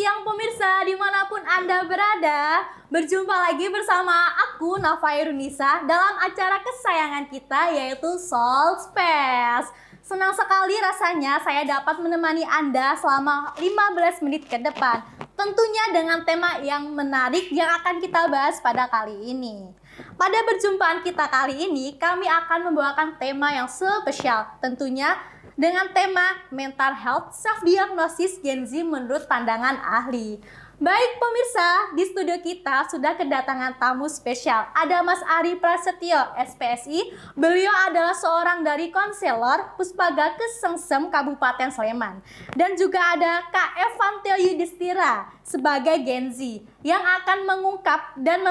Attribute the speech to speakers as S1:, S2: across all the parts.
S1: siang pemirsa dimanapun Anda berada. Berjumpa lagi bersama aku Nafa Irunisa dalam acara kesayangan kita yaitu Soul Space. Senang sekali rasanya saya dapat menemani Anda selama 15 menit ke depan. Tentunya dengan tema yang menarik yang akan kita bahas pada kali ini. Pada perjumpaan kita kali ini kami akan membawakan tema yang spesial, tentunya dengan tema mental health self-diagnosis Gen Z menurut pandangan ahli. Baik pemirsa, di studio kita sudah kedatangan tamu spesial. Ada Mas Ari Prasetyo, SPSI. Beliau adalah seorang dari konselor Puspaga Kesengsem Kabupaten Sleman. Dan juga ada Kak Evantio Yudhistira sebagai Gen Z yang akan mengungkap dan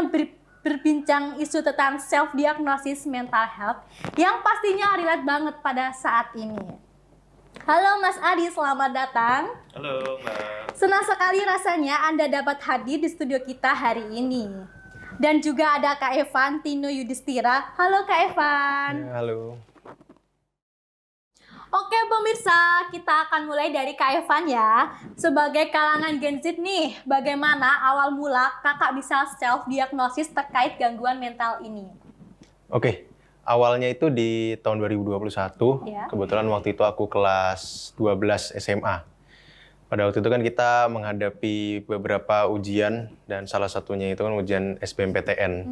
S1: berbincang isu tentang self-diagnosis mental health yang pastinya relate banget pada saat ini. Halo Mas Ari, selamat datang.
S2: Halo Mbak.
S1: Senang sekali rasanya Anda dapat hadir di studio kita hari ini. Dan juga ada Kak Evantio Yudhistira. Halo Kak Evan.
S2: Ya, halo.
S1: Oke pemirsa, kita akan mulai dari Kak Evan ya. Sebagai kalangan Gen Z nih, bagaimana awal mula kakak bisa self-diagnosis terkait gangguan mental ini?
S2: Oke, awalnya itu di tahun 2021,
S1: Ya.
S2: kebetulan waktu itu aku kelas 12 SMA. Pada waktu itu kan kita menghadapi beberapa ujian, dan salah satunya itu kan ujian SBMPTN.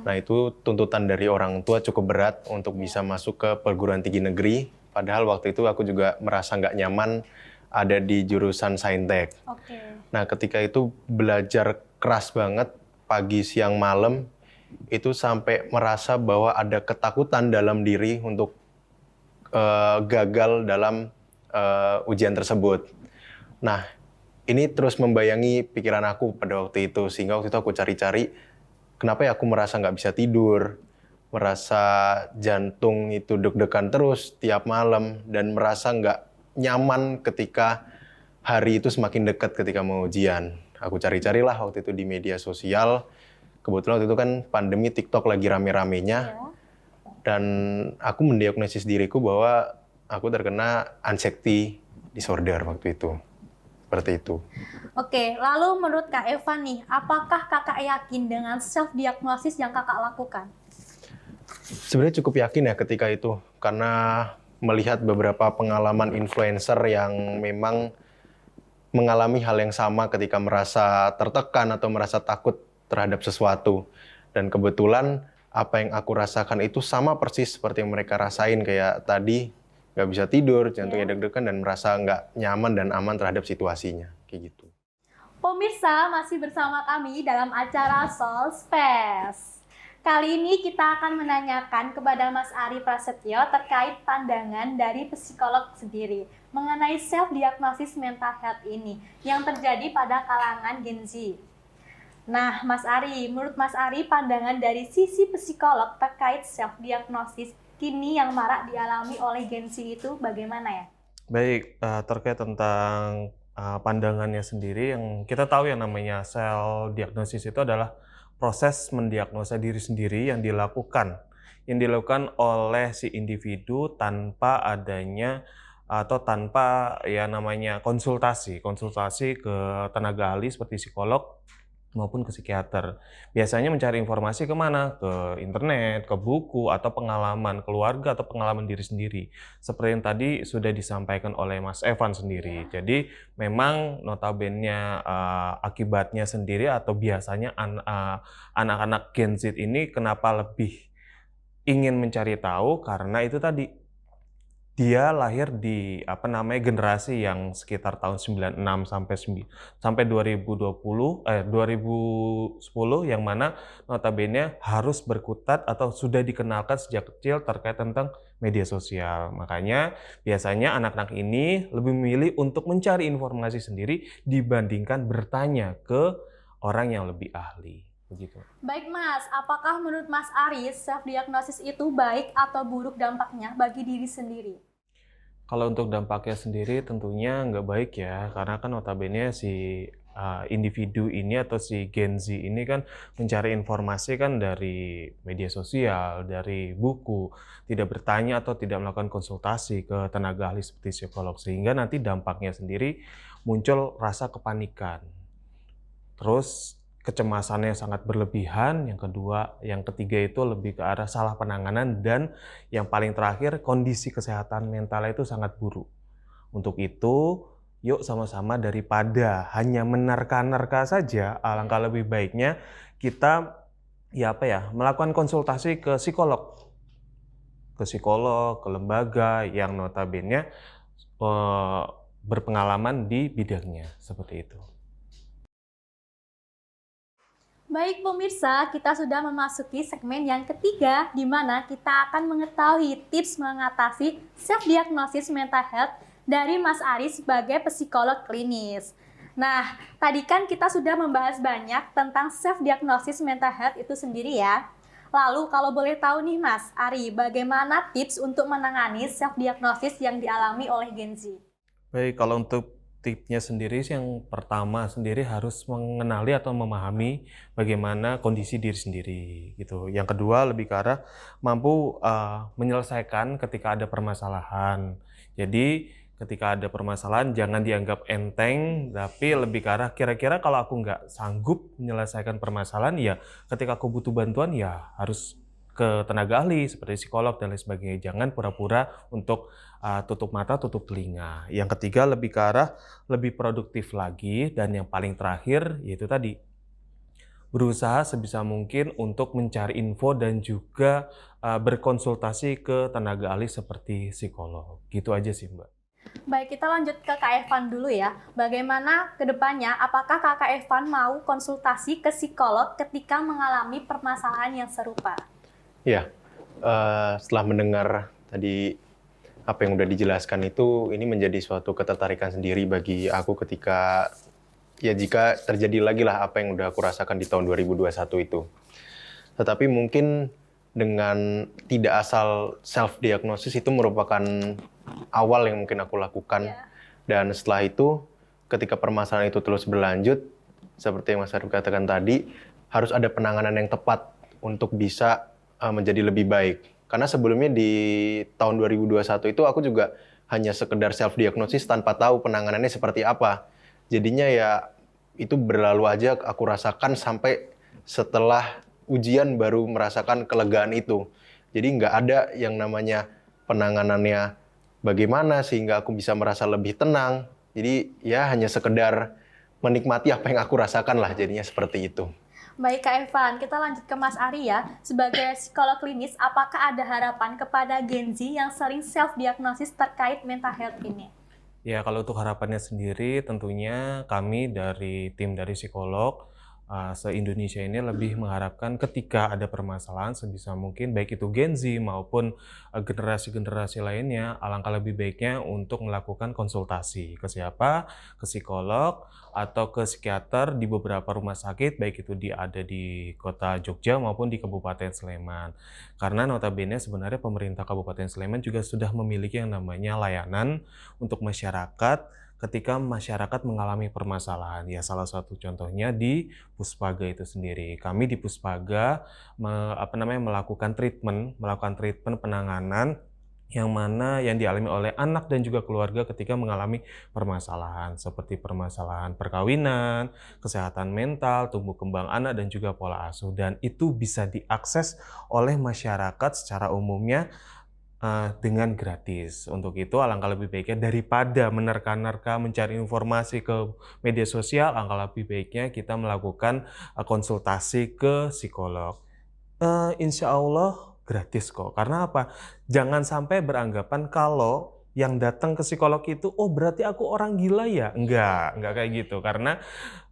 S2: Nah itu tuntutan dari orang tua cukup berat untuk bisa masuk ke perguruan tinggi negeri. Padahal waktu itu aku juga merasa nggak nyaman ada di jurusan Saintek.
S1: Oke.
S2: Nah ketika itu belajar keras banget, pagi, siang, malam, itu sampai merasa bahwa ada ketakutan dalam diri untuk gagal dalam ujian tersebut. Nah, ini terus membayangi pikiran aku pada waktu itu, sehingga waktu itu aku cari-cari, kenapa ya aku merasa nggak bisa tidur, merasa jantung itu deg-degan terus tiap malam, dan merasa nggak nyaman ketika hari itu semakin dekat ketika mau ujian. Aku cari-carilah waktu itu di media sosial. Kebetulan waktu itu kan pandemi TikTok lagi rame-ramenya,
S1: Ya.
S2: dan aku mendiagnosis diriku bahwa aku terkena anxiety disorder waktu itu. Seperti itu.
S1: Oke, lalu menurut Kak Evan nih, apakah kakak yakin dengan self-diagnosis yang kakak lakukan?
S2: Sebenarnya cukup yakin ya ketika itu, karena melihat beberapa pengalaman influencer yang memang mengalami hal yang sama ketika merasa tertekan atau merasa takut terhadap sesuatu. Dan kebetulan apa yang aku rasakan itu sama persis seperti yang mereka rasain, kayak tadi nggak bisa tidur, jantungnya deg-degan, dan merasa nggak nyaman dan aman terhadap situasinya, kayak gitu.
S1: Pemirsa, masih bersama kami dalam acara Soul Space. Kali ini kita akan menanyakan kepada Mas Ari Prasetyo terkait pandangan dari psikolog sendiri mengenai self-diagnosis mental health ini yang terjadi pada kalangan Gen Z. Nah, Mas Ari, menurut Mas Ari, pandangan dari sisi psikolog terkait self-diagnosis kini yang marak dialami oleh Gen Z itu bagaimana ya?
S3: Baik, terkait tentang pandangannya sendiri, yang kita tahu yang namanya self-diagnosis itu adalah proses mendiagnosa diri sendiri yang dilakukan oleh si individu tanpa adanya atau tanpa ya namanya konsultasi ke tenaga ahli seperti psikolog maupun ke psikiater. Biasanya mencari informasi kemana? Ke internet, ke buku, atau pengalaman keluarga, atau pengalaman diri sendiri. Seperti yang tadi sudah disampaikan oleh Mas Evan sendiri. Jadi memang notabene akibatnya sendiri atau biasanya anak-anak Gen Z ini kenapa lebih ingin mencari tahu, karena itu tadi dia lahir di generasi yang sekitar tahun 96 sampai 2010 yang mana notabene harus berkutat atau sudah dikenalkan sejak kecil terkait tentang media sosial. Makanya biasanya anak-anak ini lebih memilih untuk mencari informasi sendiri dibandingkan bertanya ke orang yang lebih ahli. Begitu.
S1: Baik Mas, apakah menurut Mas Ari self-diagnosis itu baik atau buruk dampaknya bagi diri sendiri?
S3: Kalau untuk dampaknya sendiri tentunya nggak baik ya, karena kan notabene si individu ini atau si Gen Z ini kan mencari informasi kan dari media sosial, dari buku, tidak bertanya atau tidak melakukan konsultasi ke tenaga ahli seperti psikolog, sehingga nanti dampaknya sendiri muncul rasa kepanikan. Terus kecemasannya sangat berlebihan, yang ketiga itu lebih ke arah salah penanganan, dan yang paling terakhir kondisi kesehatan mentalnya itu sangat buruk. Untuk itu, yuk sama-sama daripada hanya menerka-nerka saja, alangkah lebih baiknya kita melakukan konsultasi ke psikolog, ke lembaga yang notabene berpengalaman di bidangnya, seperti itu.
S1: Baik pemirsa, kita sudah memasuki segmen yang ketiga, di mana kita akan mengetahui tips mengatasi self-diagnosis mental health dari Mas Ari sebagai psikolog klinis. Nah, tadi kan kita sudah membahas banyak tentang self-diagnosis mental health itu sendiri ya. Lalu kalau boleh tahu nih Mas Ari, bagaimana tips untuk menangani self-diagnosis yang dialami oleh Gen Z?
S3: Baik, kalau untuk tipsnya sendiri, yang pertama sendiri harus mengenali atau memahami bagaimana kondisi diri sendiri gitu. Yang kedua lebih ke arah mampu menyelesaikan ketika ada permasalahan. Jadi ketika ada permasalahan jangan dianggap enteng, tapi lebih ke arah kira-kira kalau aku nggak sanggup menyelesaikan permasalahan, ya ketika aku butuh bantuan ya harus ke tenaga ahli seperti psikolog dan lain sebagainya. Jangan pura-pura untuk tutup mata, tutup telinga. Yang ketiga lebih ke arah lebih produktif lagi, dan yang paling terakhir yaitu tadi berusaha sebisa mungkin untuk mencari info dan juga berkonsultasi ke tenaga ahli seperti psikolog. Gitu aja sih, Mbak.
S1: Baik, kita lanjut ke Kak Evan dulu ya. Bagaimana ke depannya, apakah Kak Evan mau konsultasi ke psikolog ketika mengalami permasalahan yang serupa?
S2: Ya, setelah mendengar tadi apa yang udah dijelaskan itu, ini menjadi suatu ketertarikan sendiri bagi aku ketika, ya jika terjadi lagi lah apa yang udah aku rasakan di tahun 2021 itu. Tetapi mungkin dengan tidak asal self-diagnosis itu merupakan awal yang mungkin aku lakukan. Dan setelah itu, ketika permasalahan itu terus berlanjut, seperti yang Mas Arif katakan tadi, harus ada penanganan yang tepat untuk bisa menjadi lebih baik. Karena sebelumnya di tahun 2021 itu aku juga hanya sekedar self-diagnosis tanpa tahu penanganannya seperti apa. Jadinya ya itu berlalu aja aku rasakan sampai setelah ujian baru merasakan kelegaan itu. Jadi nggak ada yang namanya penanganannya bagaimana sehingga aku bisa merasa lebih tenang. Jadi ya hanya sekedar menikmati apa yang aku rasakan lah, jadinya seperti itu.
S1: Baik Kak Evan, kita lanjut ke Mas Ari ya. Sebagai psikolog klinis, apakah ada harapan kepada Gen Z yang sering self-diagnosis terkait mental health ini?
S3: Ya, kalau untuk harapannya sendiri tentunya kami dari tim dari psikolog se-Indonesia ini lebih mengharapkan ketika ada permasalahan sebisa mungkin baik itu Gen Z maupun generasi-generasi lainnya, alangkah lebih baiknya untuk melakukan konsultasi ke siapa? Ke psikolog atau ke psikiater di beberapa rumah sakit, baik itu ada di kota Jogja maupun di Kabupaten Sleman. Karena notabene sebenarnya pemerintah Kabupaten Sleman juga sudah memiliki yang namanya layanan untuk masyarakat ketika masyarakat mengalami permasalahan. Ya, salah satu contohnya di Puspaga itu sendiri. Kami di Puspaga melakukan treatment penanganan yang dialami oleh anak dan juga keluarga ketika mengalami permasalahan seperti permasalahan perkawinan, kesehatan mental, tumbuh kembang anak, dan juga pola asuh. Dan itu bisa diakses oleh masyarakat secara umumnya dengan gratis. Untuk itu alangkah lebih baiknya daripada menerka-nerka mencari informasi ke media sosial, alangkah lebih baiknya kita melakukan konsultasi ke psikolog. Insya Allah gratis kok. Karena apa? Jangan sampai beranggapan kalau yang datang ke psikolog itu, oh berarti aku orang gila ya? Enggak kayak gitu. Karena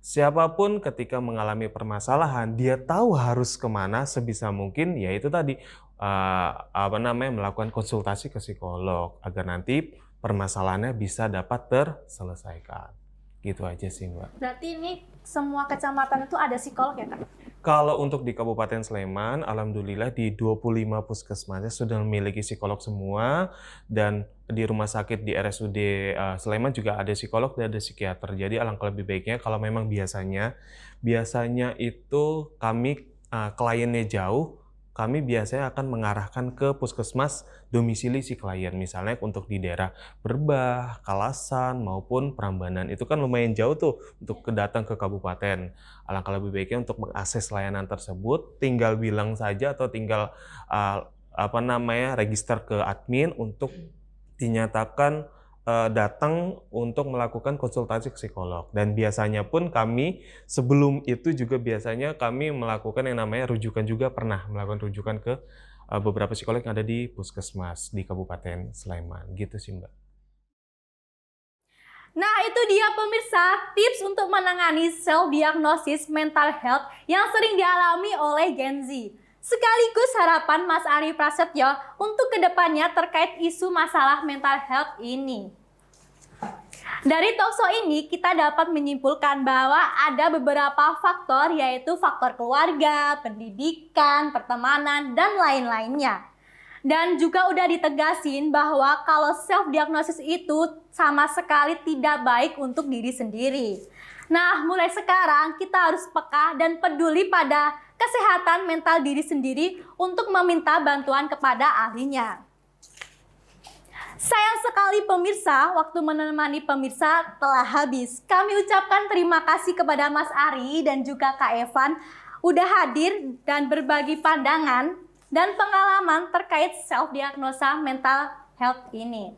S3: siapapun ketika mengalami permasalahan, dia tahu harus kemana sebisa mungkin, yaitu tadi melakukan konsultasi ke psikolog agar nanti permasalahannya bisa dapat terselesaikan. Gitu aja sih, Mbak.
S1: Berarti ini semua kecamatan itu ada psikolog ya, Kak?
S3: Kalau untuk di Kabupaten Sleman, alhamdulillah di 25 puskesmasnya sudah memiliki psikolog semua, dan di rumah sakit di RSUD Sleman juga ada psikolog dan ada psikiater. Jadi alangkah lebih baiknya kalau memang biasanya itu kami kliennya jauh, kami biasanya akan mengarahkan ke puskesmas domisili si klien. Misalnya untuk di daerah Berbah, Kalasan, maupun Prambanan. Itu kan lumayan jauh tuh untuk datang ke kabupaten. Alangkah lebih baiknya untuk mengakses layanan tersebut, tinggal bilang saja atau tinggal register ke admin untuk dinyatakan datang untuk melakukan konsultasi psikolog. Dan biasanya pun kami sebelum itu juga biasanya kami melakukan yang namanya rujukan, juga pernah melakukan rujukan ke beberapa psikolog yang ada di puskesmas di Kabupaten Sleman. Gitu sih, Mbak.
S1: Nah, itu dia pemirsa, tips untuk menangani self-diagnosis mental health yang sering dialami oleh Gen Z. Sekaligus harapan Mas Ari Prasetyo untuk kedepannya terkait isu masalah mental health ini. Dari talkshow ini kita dapat menyimpulkan bahwa ada beberapa faktor, yaitu faktor keluarga, pendidikan, pertemanan, dan lain-lainnya. Dan juga udah ditegasin bahwa kalau self-diagnosis itu sama sekali tidak baik untuk diri sendiri. Nah, mulai sekarang kita harus peka dan peduli pada kesehatan mental diri sendiri untuk meminta bantuan kepada ahlinya. Sayang sekali pemirsa, waktu menemani pemirsa telah habis. Kami ucapkan terima kasih kepada Mas Ari dan juga Kak Evan udah hadir dan berbagi pandangan dan pengalaman terkait self-diagnosa mental health ini.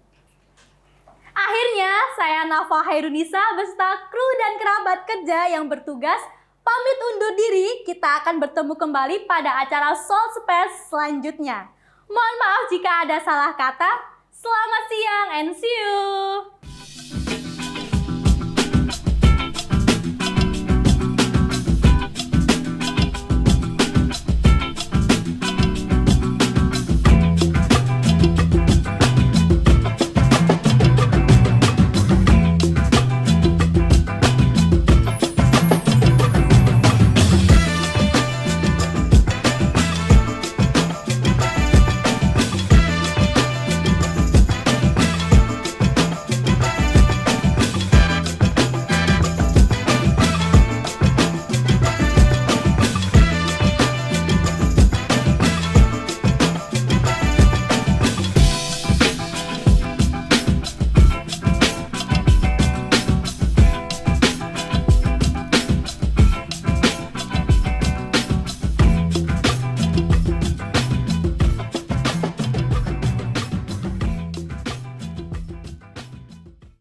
S1: Akhirnya, saya Nafa Hairunisa beserta kru dan kerabat kerja yang bertugas pamit undur diri. Kita akan bertemu kembali pada acara Soul Space selanjutnya. Mohon maaf jika ada salah kata. Selamat siang and see you!